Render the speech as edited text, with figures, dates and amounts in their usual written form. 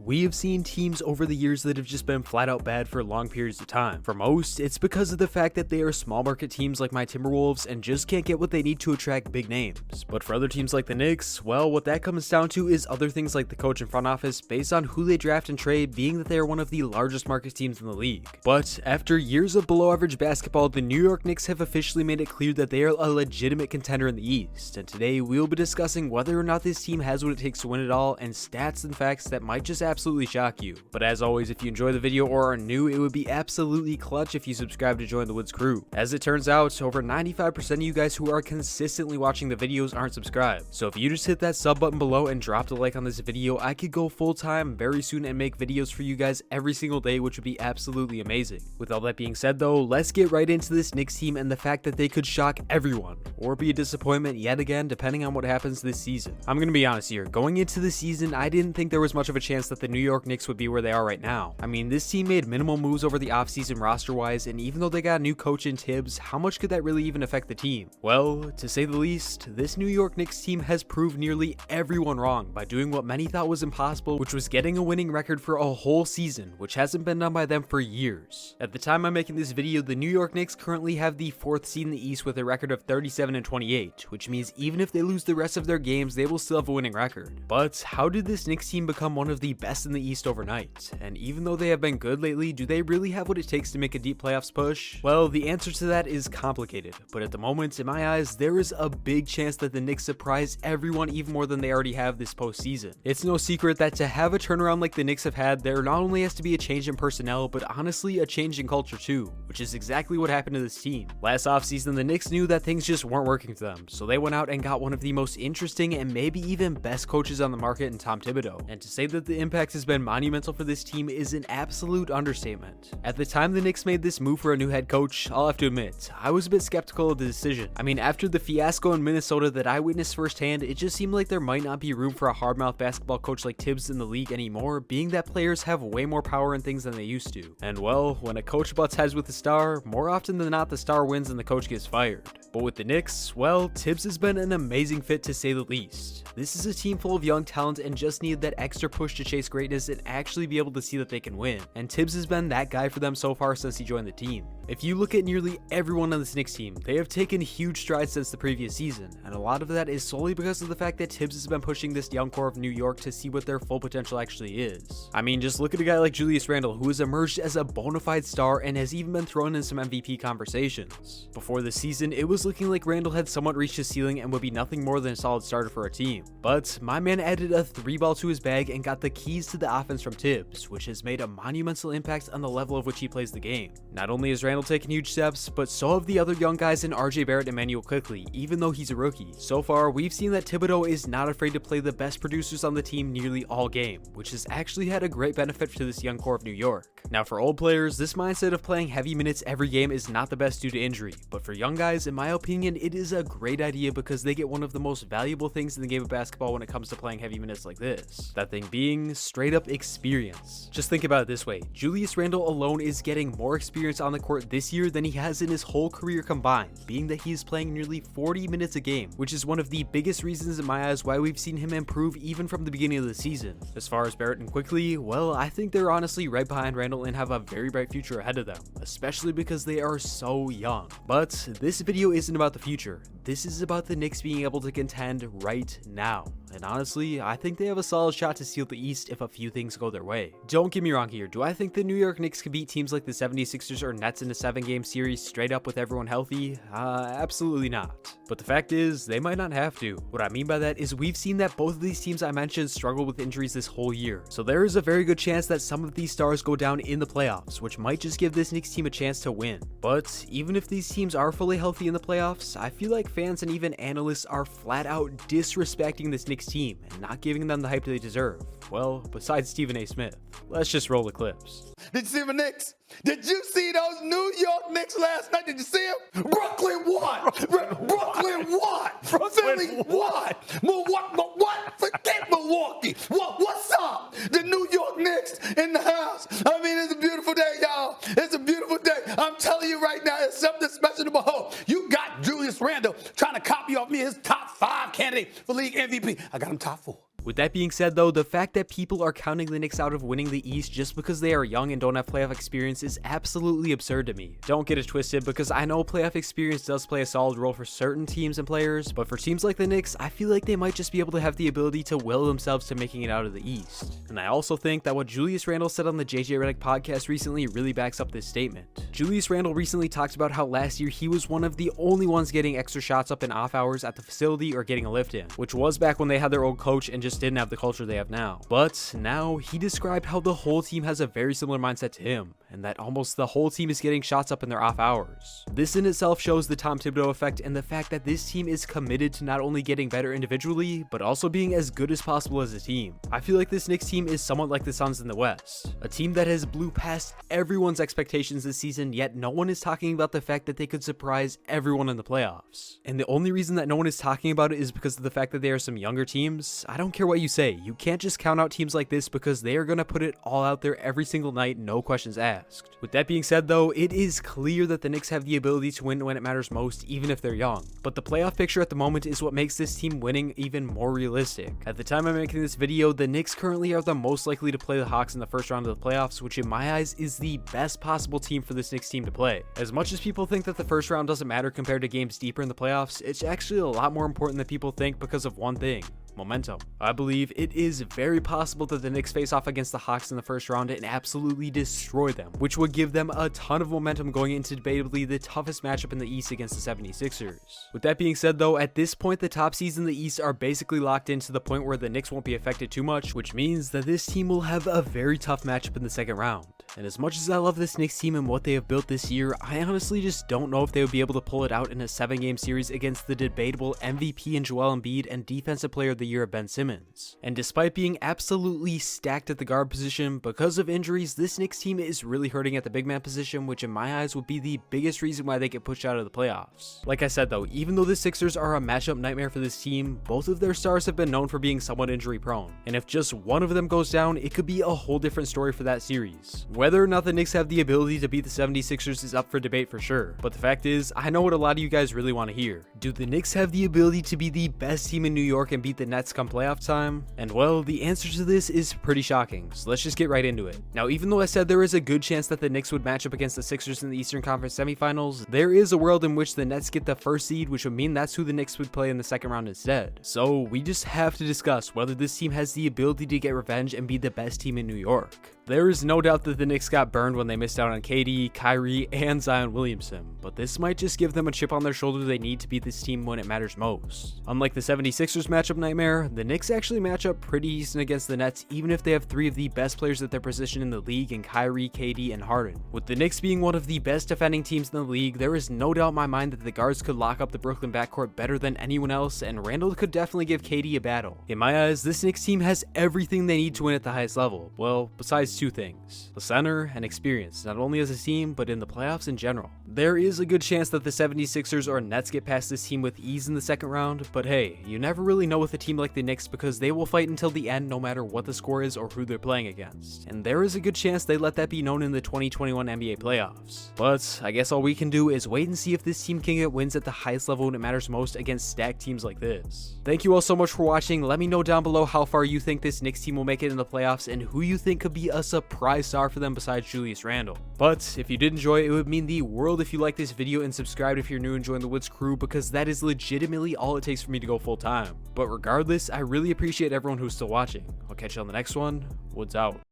We have seen teams over the years that have just been flat out bad for long periods of time. For most, it's because of the fact that they are small market teams like my Timberwolves and just can't get what they need to attract big names. But for other teams like the Knicks, well, what that comes down to is other things like the coach and front office based on who they draft and trade, being that they are one of the largest market teams in the league. But after years of below average basketball, the New York Knicks have officially made it clear that they are a legitimate contender in the East. And today we will be discussing whether or not this team has what it takes to win it all, and stats and facts that might just absolutely shock you. But as always, if you enjoy the video or are new, it would be absolutely clutch if you subscribe to join the Woods crew. As it turns out, over 95% of you guys who are consistently watching the videos aren't subscribed. So if you just hit that sub button below and dropped a like on this video, I could go full time very soon and make videos for you guys every single day, which would be absolutely amazing. With all that being said though, let's get right into this Knicks team and the fact that they could shock everyone, or be a disappointment yet again depending on what happens this season. I'm gonna be honest here, going into the season, I didn't think there was much of a chance that the New York Knicks would be where they are right now. I mean, this team made minimal moves over the offseason roster-wise, and even though they got a new coach in Tibbs, how much could that really even affect the team? Well, to say the least, this New York Knicks team has proved nearly everyone wrong by doing what many thought was impossible, which was getting a winning record for a whole season, which hasn't been done by them for years. At the time I'm making this video, the New York Knicks currently have the 4th seed in the East with a record of 37-28, which means even if they lose the rest of their games, they will still have a winning record. But how did this Knicks team become one of the best in the East overnight? And even though they have been good lately, do they really have what it takes to make a deep playoffs push? Well, the answer to that is complicated, but at the moment, in my eyes, there is a big chance that the Knicks surprise everyone even more than they already have this postseason. It's no secret that to have a turnaround like the Knicks have had, there not only has to be a change in personnel, but honestly a change in culture too, which is exactly what happened to this team. Last offseason, the Knicks knew that things just weren't working for them, so they went out and got one of the most interesting and maybe even best coaches on the market in Tom Thibodeau. And to say that the impact has been monumental for this team is an absolute understatement. At the time the Knicks made this move for a new head coach, I'll have to admit, I was a bit skeptical of the decision. I mean, after the fiasco in Minnesota that I witnessed firsthand, it just seemed like there might not be room for a hard-mouthed basketball coach like Tibbs in the league anymore, being that players have way more power in things than they used to. And well, when a coach butts heads with a star, more often than not the star wins and the coach gets fired. But with the Knicks, well, Tibbs has been an amazing fit to say the least. This is a team full of young talent and just needed that extra push to chase greatness and actually be able to see that they can win. And Tibbs has been that guy for them so far since he joined the team. If you look at nearly everyone on this Knicks team, they have taken huge strides since the previous season, and a lot of that is solely because of the fact that Tibbs has been pushing this young core of New York to see what their full potential actually is. I mean, just look at a guy like Julius Randle, who has emerged as a bona fide star and has even been thrown in some MVP conversations. Before the season, it was looking like Randle had somewhat reached his ceiling and would be nothing more than a solid starter for a team. But my man added a 3-ball to his bag and got the keys to the offense from Tibbs, which has made a monumental impact on the level of which he plays the game. Not only has Randle taken huge steps, but so have the other young guys in Barrett and Immanuel Quickly, even though he's a rookie. So far, we've seen that Thibodeau is not afraid to play the best producers on the team nearly all game, which has actually had a great benefit to this young core of New York. Now for old players, this mindset of playing heavy minutes every game is not the best due to injury, but for young guys, in my opinion, it is a great idea because they get one of the most valuable things in the game of basketball when it comes to playing heavy minutes like this. That thing being straight up experience. Just think about it this way, Julius Randle alone is getting more experience on the court this year than he has in his whole career combined, being that he is playing nearly 40 minutes a game, which is one of the biggest reasons in my eyes why we've seen him improve even from the beginning of the season. As far as Barrett and Quickly, well, I think they're honestly right behind Randle and have a very bright future ahead of them, especially because they are so young. But this video isn't about the future. This is about the Knicks being able to contend right now. And honestly, I think they have a solid shot to steal the East if a few things go their way. Don't get me wrong here, do I think the New York Knicks can beat teams like the 76ers or Nets in a 7-game series straight up with everyone healthy? Absolutely not. But the fact is, they might not have to. What I mean by that is we've seen that both of these teams I mentioned struggle with injuries this whole year. So there is a very good chance that some of these stars go down in the playoffs, which might just give this Knicks team a chance to win. But even if these teams are fully healthy in the playoffs, I feel like fans and even analysts are flat out disrespecting this Knicks team and not giving them the hype they deserve. Well, besides Stephen A. Smith. Let's just roll the clips. Did you see the Knicks? Did you see those New York Knicks last night? Did you see them? Brooklyn won. Brooklyn won. Philly won. What? Forget Milwaukee. What's up? The New York Knicks in the house. I mean, it's a beautiful day, y'all. It's a beautiful day. I'm telling you right now, it's something special to behold. You got Julius Randle trying to copy off me his top 5 candidate for league MVP. I got him top 4. With that being said though, the fact that people are counting the Knicks out of winning the East just because they are young and don't have playoff experience is absolutely absurd to me. Don't get it twisted, because I know playoff experience does play a solid role for certain teams and players, but for teams like the Knicks, I feel like they might just be able to have the ability to will themselves to making it out of the East. And I also think that what Julius Randle said on the JJ Redick podcast recently really backs up this statement. Julius Randle recently talked about how last year he was one of the only ones getting extra shots up in off hours at the facility or getting a lift in, which was back when they had their old coach and just didn't have the culture they have now. But now he described how the whole team has a very similar mindset to him, and that almost the whole team is getting shots up in their off hours. This in itself shows the Tom Thibodeau effect and the fact that this team is committed to not only getting better individually, but also being as good as possible as a team. I feel like this Knicks team is somewhat like the Suns in the West, a team that has blew past everyone's expectations this season, yet no one is talking about the fact that they could surprise everyone in the playoffs. And the only reason that no one is talking about it is because of the fact that they are some younger teams. I don't care what you say, you can't just count out teams like this because they are going to put it all out there every single night, no questions asked. With that being said though, it is clear that the Knicks have the ability to win when it matters most, even if they're young. But the playoff picture at the moment is what makes this team winning even more realistic. At the time I'm making this video, the Knicks currently are the most likely to play the Hawks in the first round of the playoffs, which in my eyes is the best possible team for this Knicks team to play. As much as people think that the first round doesn't matter compared to games deeper in the playoffs, it's actually a lot more important than people think because of one thing: momentum. I believe it is very possible that the Knicks face off against the Hawks in the first round and absolutely destroy them, which would give them a ton of momentum going into debatably the toughest matchup in the East against the 76ers. With that being said though, at this point the top seeds in the East are basically locked in to the point where the Knicks won't be affected too much, which means that this team will have a very tough matchup in the second round. And as much as I love this Knicks team and what they have built this year, I honestly just don't know if they would be able to pull it out in a 7-game series against the debatable MVP in Joel Embiid and Defensive Player of the Year of Ben Simmons. And despite being absolutely stacked at the guard position, because of injuries, this Knicks team is really hurting at the big man position, which in my eyes would be the biggest reason why they get pushed out of the playoffs. Like I said though, even though the Sixers are a matchup nightmare for this team, both of their stars have been known for being somewhat injury prone. And if just one of them goes down, it could be a whole different story for that series. Whether or not the Knicks have the ability to beat the 76ers is up for debate for sure, but the fact is, I know what a lot of you guys really want to hear. Do the Knicks have the ability to be the best team in New York and beat the Nets come playoff time? And well, the answer to this is pretty shocking, so let's just get right into it. Now, even though I said there is a good chance that the Knicks would match up against the Sixers in the Eastern Conference semifinals, there is a world in which the Nets get the first seed, which would mean that's who the Knicks would play in the second round instead. So we just have to discuss whether this team has the ability to get revenge and be the best team in New York. There is no doubt that the Knicks got burned when they missed out on KD, Kyrie, and Zion Williamson, but this might just give them a chip on their shoulder they need to beat this team when it matters most. Unlike the 76ers matchup nightmare, the Knicks actually match up pretty decent against the Nets, even if they have 3 of the best players at their position in the league in Kyrie, KD, and Harden. With the Knicks being one of the best defending teams in the league, there is no doubt in my mind that the guards could lock up the Brooklyn backcourt better than anyone else, and Randle could definitely give KD a battle. In my eyes, this Knicks team has everything they need to win at the highest level. Well, besides 2 things: the center and experience, not only as a team, but in the playoffs in general. There is a good chance that the 76ers or Nets get past this team with ease in the second round, but hey, you never really know with a team like the Knicks because they will fight until the end no matter what the score is or who they're playing against, and there is a good chance they let that be known in the 2021 NBA playoffs. But I guess all we can do is wait and see if this team can get wins at the highest level when it matters most against stacked teams like this. Thank you all so much for watching. Let me know down below how far you think this Knicks team will make it in the playoffs and who you think could be a surprise star for them besides Julius Randle. But if you did enjoy it, it would mean the world if you liked this video and subscribed if you're new and join the Woods crew, because that is legitimately all it takes for me to go full time. But regardless, I really appreciate everyone who's still watching. I'll catch you on the next one. Woods out.